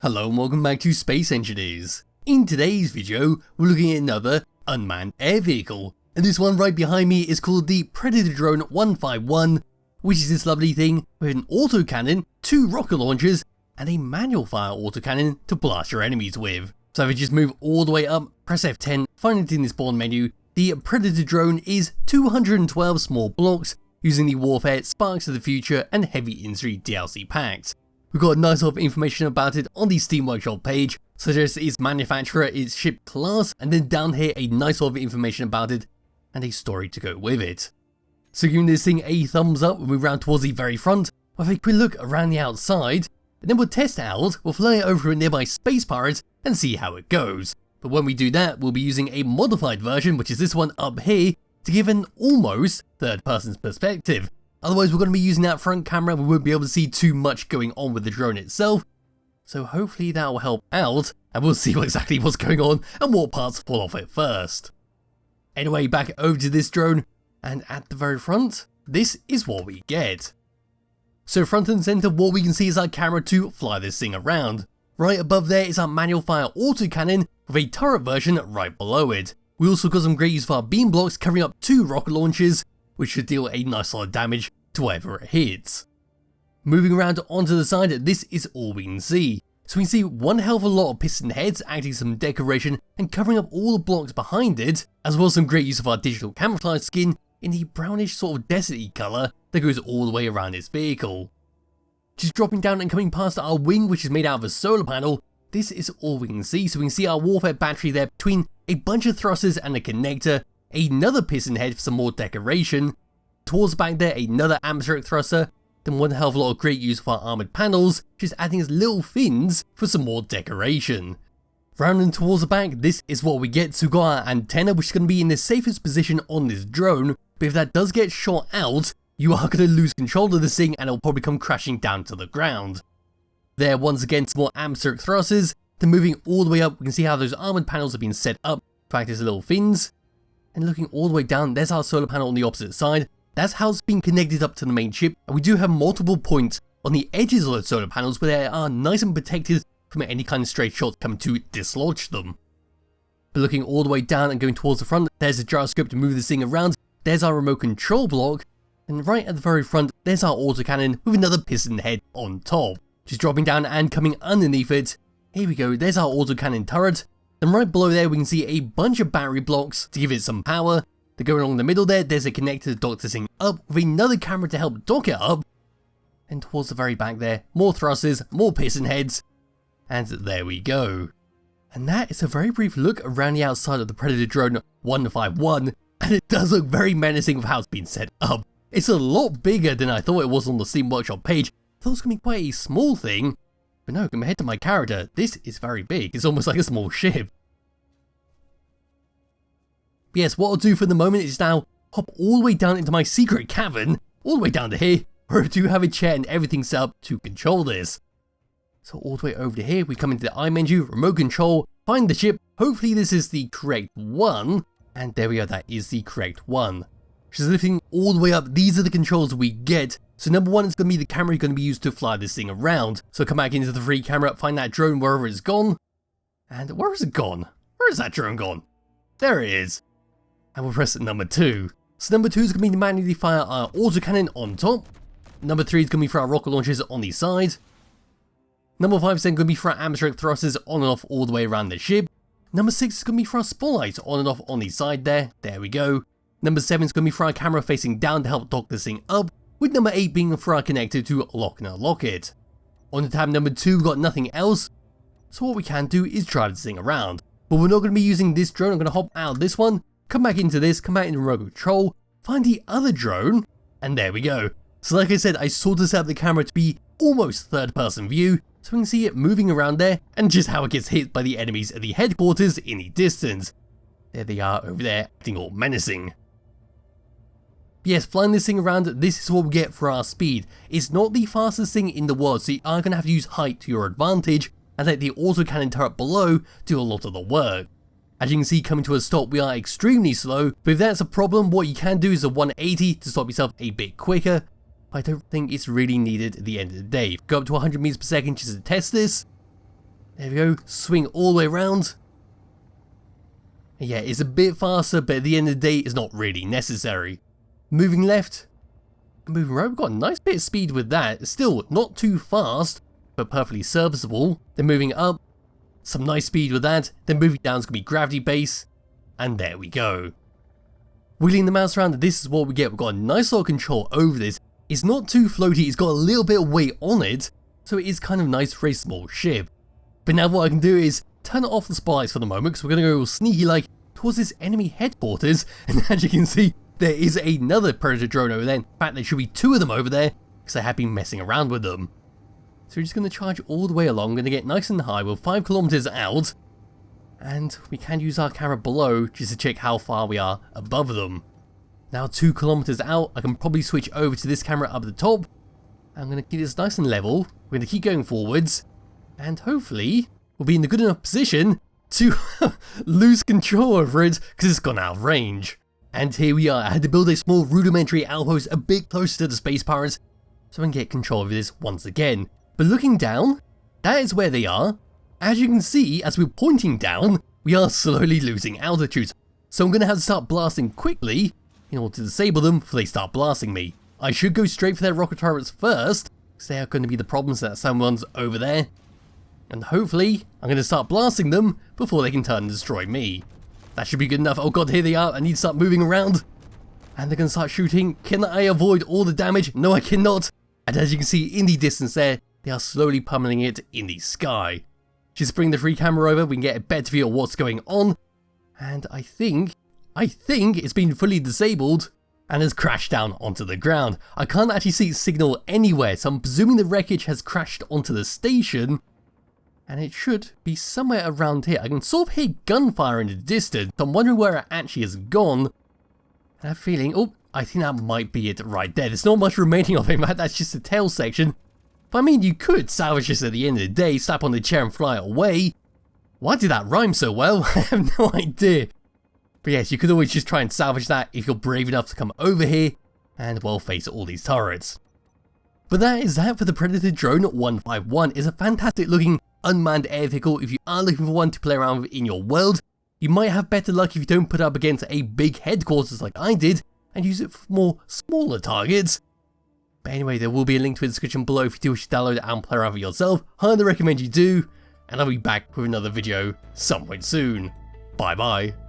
Hello and welcome back to Space Engineers. In today's video, we're looking at another unmanned air vehicle, and this one right behind me is called the Predator Drone 151, which is this lovely thing with an autocannon, 2 rocket launchers, and a manual fire autocannon to blast your enemies with. So if you just move all the way up, press F10, find it in the spawn menu, the Predator Drone is 212 small blocks using the Warfare, Sparks of the Future, and Heavy Industry DLC packs. We've got a nice lot of information about it on the Steam Workshop page, such as its manufacturer, its ship class, and then down here a nice lot of information about it and a story to go with it. So giving this thing a thumbs up, we'll move around towards the very front, we'll have a quick look around the outside, and then we'll test it out, we'll fly it over to a nearby space pirate and see how it goes. But when we do that, we'll be using a modified version, which is this one up here, to give an almost third person's perspective. Otherwise we're going to be using that front camera, we won't be able to see too much going on with the drone itself, so hopefully that will help out, and we'll see exactly what's going on and what parts fall off it first. Anyway, back over to this drone, and at the very front, this is what we get. So front and center, what we can see is our camera to fly this thing around. Right above there is our manual fire autocannon with a turret version right below it. We also got some great use of our beam blocks covering up 2 rocket launchers, which should deal a nice lot of damage to wherever it hits. Moving around onto the side, this is all we can see. So we can see one hell of a lot of piston heads acting as some decoration and covering up all the blocks behind it, as well as some great use of our digital camouflage skin in the brownish sort of deserty colour that goes all the way around this vehicle. Just dropping down and coming past our wing, which is made out of a solar panel, this is all we can see. So we can see our warfare battery there between a bunch of thrusters and a connector, another piston head for some more decoration, towards the back there another atmospheric thruster, then one hell of a lot of great use for our armoured panels, just acting as little fins for some more decoration. Rounding towards the back, this is what we get. So we've got our antenna, which is going to be in the safest position on this drone, but if that does get shot out, you are going to lose control of this thing and it'll probably come crashing down to the ground. There once again some more atmospheric thrusters, then moving all the way up we can see how those armoured panels have been set up to act as little fins, and looking all the way down there's our solar panel on the opposite side. That's how it's been connected up to the main chip, and we do have multiple points on the edges of those solar panels where they are nice and protected from any kind of stray shots coming to dislodge them. But looking all the way down and going towards the front, there's a gyroscope to move this thing around, there's our remote control block, and right at the very front there's our autocannon with another piston head on top. Just dropping down and coming underneath it, here we go, there's our autocannon turret, and right below there we can see a bunch of battery blocks to give it some power. Then going along the middle there's a connector to dock this thing up with another camera to help dock it up, and towards the very back there, more thrusters, more piston heads, and there we go. And that is a very brief look around the outside of the Predator Drone 151, and it does look very menacing with how it's been set up. It's a lot bigger than I thought it was on the Steam Workshop page. I thought it was going to be quite a small thing, but no, compared to my character, this is very big. It's almost like a small ship. But yes, what I'll do for the moment is now hop all the way down into my secret cavern, all the way down to here, where I do have a chair and everything set up to control this. So all the way over to here, we come into the I menu, remote control, find the ship, hopefully this is the correct one, and there we go, that is the correct one. Just lifting all the way up, these are the controls we get. So number one is going to be the camera going to be used to fly this thing around. So come back into the free camera, find that drone wherever it's gone. And where is it gone? Where is that drone gone? There it is. And we'll press number 2. So number 2 is going to be to manually fire our autocannon on top. Number 3 is going to be for our rocket launchers on the side. Number 5 is then going to be for our atmospheric thrusters on and off all the way around the ship. Number 6 is going to be for our spotlights on and off on the side there. There we go. Number 7 is going to be for our camera facing down to help dock this thing up, with number 8 being for our connector to lock and unlock it. On the tab number 2 we've got nothing else, so what we can do is drive this thing around. But we're not going to be using this drone, I'm going to hop out of this one, come back into this, come back into remote control, find the other drone, and there we go. So like I said, I sort of set up the camera to be almost third person view, so we can see it moving around there, and just how it gets hit by the enemies at the headquarters in the distance. There they are over there, acting all menacing. Yes, flying this thing around, this is what we get for our speed. It's not the fastest thing in the world, so you are going to have to use height to your advantage, and let the autocannon turret below do a lot of the work. As you can see, coming to a stop, we are extremely slow, but if that's a problem, what you can do is a 180 to stop yourself a bit quicker. I don't think it's really needed at the end of the day. Go up to 100 meters per second just to test this. There we go, swing all the way around. Yeah, it's a bit faster, but at the end of the day, it's not really necessary. Moving left, moving right, we've got a nice bit of speed with that. Still not too fast, but perfectly serviceable. Then moving up, some nice speed with that. Then moving down is going to be gravity base, and there we go. Wheeling the mouse around, this is what we get. We've got a nice lot of control over this. It's not too floaty, it's got a little bit of weight on it, so it is kind of nice for a small ship. But now what I can do is turn off the spotlights for the moment, because we're going to go sneaky like towards this enemy headquarters, and as you can see, there is another Predator drone over there. In fact, there should be two of them over there, because I have been messing around with them. So we're just going to charge all the way along, going to get nice and high, we're 5 kilometers out, and we can use our camera below just to check how far we are above them. Now 2 kilometers out, I can probably switch over to this camera up at the top. I'm going to keep this nice and level, we're going to keep going forwards, and hopefully we'll be in a good enough position to lose control over it because it's gone out of range. And here we are. I had to build a small rudimentary outpost a bit closer to the space pirates so I can get control of this once again. But looking down, that is where they are. As you can see, as we're pointing down, we are slowly losing altitude. So I'm going to have to start blasting quickly in order to disable them before they start blasting me. I should go straight for their rocket turrets first, because they are going to be the problems that someone's over there. And hopefully, I'm going to start blasting them before they can turn and destroy me. That should be good enough. Oh god, here they are. I need to start moving around. And they're going to start shooting. Can I avoid all the damage? No, I cannot. And as you can see in the distance there, they are slowly pummeling it in the sky. Just bring the free camera over. We can get a better view of what's going on. And I think it's been fully disabled and has crashed down onto the ground. I can't actually see its signal anywhere, so I'm presuming the wreckage has crashed onto the station. And it should be somewhere around here. I can sort of hear gunfire in the distance. I'm wondering where it actually has gone. And I have a feeling, oh, I think that might be it right there. There's not much remaining of it, that's just the tail section. But I mean, you could salvage this at the end of the day, slap on the chair and fly away. Why did that rhyme so well? I have no idea. But yes, you could always just try and salvage that if you're brave enough to come over here and, well, face all these turrets. But that is that for the Predator Drone 151. It's a fantastic looking unmanned air vehicle. If you are looking for one to play around with in your world, you might have better luck if you don't put up against a big headquarters like I did and use it for more smaller targets. But anyway, there will be a link to the description below if you do wish to download it and play around with it yourself. Highly recommend you do, and I'll be back with another video some point soon. Bye bye.